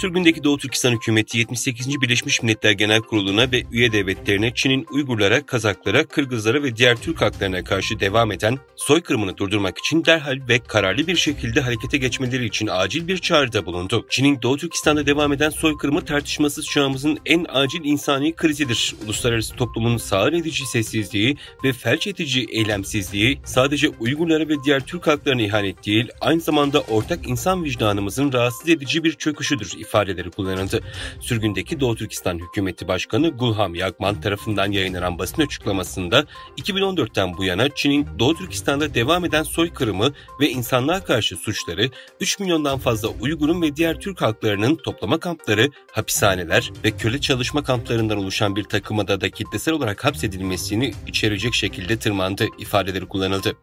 Sürgündeki Doğu Türkistan hükümeti 78. Birleşmiş Milletler Genel Kurulu'na ve üye devletlerine Çin'in Uygurlara, Kazaklara, Kırgızlara ve diğer Türk halklarına karşı devam eden soykırımını durdurmak için derhal ve kararlı bir şekilde harekete geçmeleri için acil bir çağrıda bulundu. Çin'in Doğu Türkistan'da devam eden soykırımı tartışmasız çağımızın en acil insani krizidir. Uluslararası toplumun sağır edici sessizliği ve felç edici eylemsizliği sadece Uygurlara ve diğer Türk halklarına ihanet değil, aynı zamanda ortak insan vicdanımızın rahatsız edici bir çöküşüdür ifadeleri kullanıldı. Sürgündeki Doğu Türkistan Hükümeti Başkanı Gulham Yagman tarafından yayınlanan basın açıklamasında 2014'ten bu yana Çin'in Doğu Türkistan'da devam eden soykırımı ve insanlığa karşı suçları 3 milyondan fazla Uygur'un ve diğer Türk halklarının toplama kampları, hapishaneler ve köle çalışma kamplarından oluşan bir takım adada kitlesel olarak hapsedilmesini içerecek şekilde tırmandı ifadeleri kullanıldı.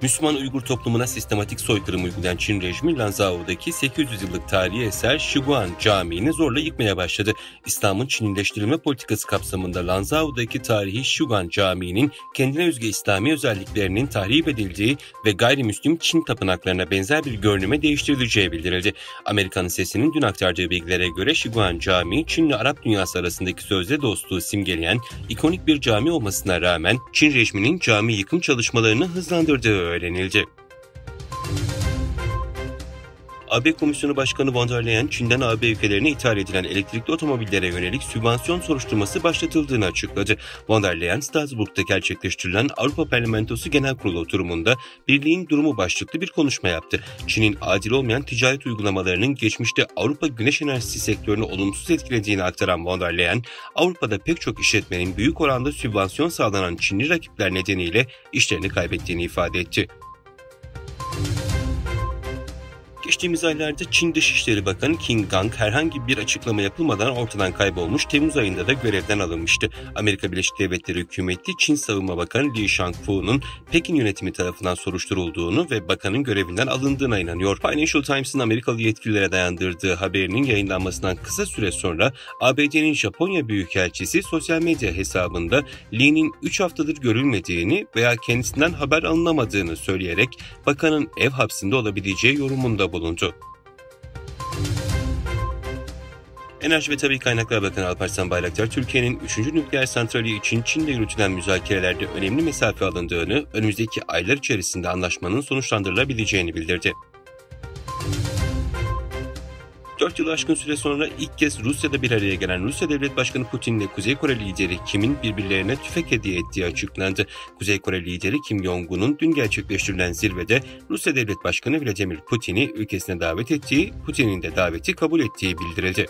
Müslüman Uygur toplumuna sistematik soykırım uygulayan Çin rejimi Lanzao'daki 800 yıllık tarihi eser Şiguan Camii'ni zorla yıkmaya başladı. İslam'ın Çinileştirilme politikası kapsamında Lanzao'daki tarihi Şiguan Camii'nin kendine özgü İslami özelliklerinin tahrip edildiği ve gayrimüslim Çin tapınaklarına benzer bir görünüme değiştirileceği bildirildi. Amerika'nın Sesi'nin dün aktardığı bilgilere göre Şiguan Camii, Çin ile Arap dünyası arasındaki sözde dostluğu simgeleyen ikonik bir cami olmasına rağmen Çin rejiminin cami yıkım çalışmalarını hızlandırdığı öğrenildi. AB Komisyonu Başkanı von der Leyen, Çin'den AB ülkelerine ithal edilen elektrikli otomobillere yönelik sübvansiyon soruşturması başlatıldığını açıkladı. Von der Leyen, Strasbourg'da gerçekleştirilen Avrupa Parlamentosu Genel Kurulu oturumunda Birliğin Durumu başlıklı bir konuşma yaptı. Çin'in adil olmayan ticaret uygulamalarının geçmişte Avrupa güneş enerjisi sektörünü olumsuz etkilediğini aktaran von der Leyen, Avrupa'da pek çok işletmenin büyük oranda sübvansiyon sağlanan Çinli rakipler nedeniyle işlerini kaybettiğini ifade etti. Geçtiğimiz aylarda Çin Dışişleri Bakanı Qin Gang herhangi bir açıklama yapılmadan ortadan kaybolmuş, Temmuz ayında da görevden alınmıştı. Amerika Birleşik Devletleri hükümeti Çin Savunma Bakanı Li Shangfu'nun Pekin yönetimi tarafından soruşturulduğunu ve bakanın görevinden alındığına inanıyor. Financial Times'ın Amerikalı yetkililere dayandırdığı haberinin yayınlanmasından kısa süre sonra ABD'nin Japonya Büyükelçisi sosyal medya hesabında Li'nin 3 haftadır görülmediğini veya kendisinden haber alınamadığını söyleyerek bakanın ev hapsinde olabileceği yorumunda bulundu. Enerji ve Tabii Kaynaklar Bakanı Alparslan Bayraktar, Türkiye'nin 3. nükleer santrali için Çin'le yürütülen müzakerelerde önemli mesafe alındığını, önümüzdeki aylar içerisinde anlaşmanın sonuçlandırılabileceğini bildirdi. 4 yılı aşkın süre sonra ilk kez Rusya'da bir araya gelen Rusya Devlet Başkanı Putin ile Kuzey Kore lideri Kim'in birbirlerine tüfek hediye ettiği açıklandı. Kuzey Kore lideri Kim Jong-un'un dün gerçekleştirilen zirvede Rusya Devlet Başkanı Vladimir Putin'i ülkesine davet ettiği, Putin'in de daveti kabul ettiği bildirildi.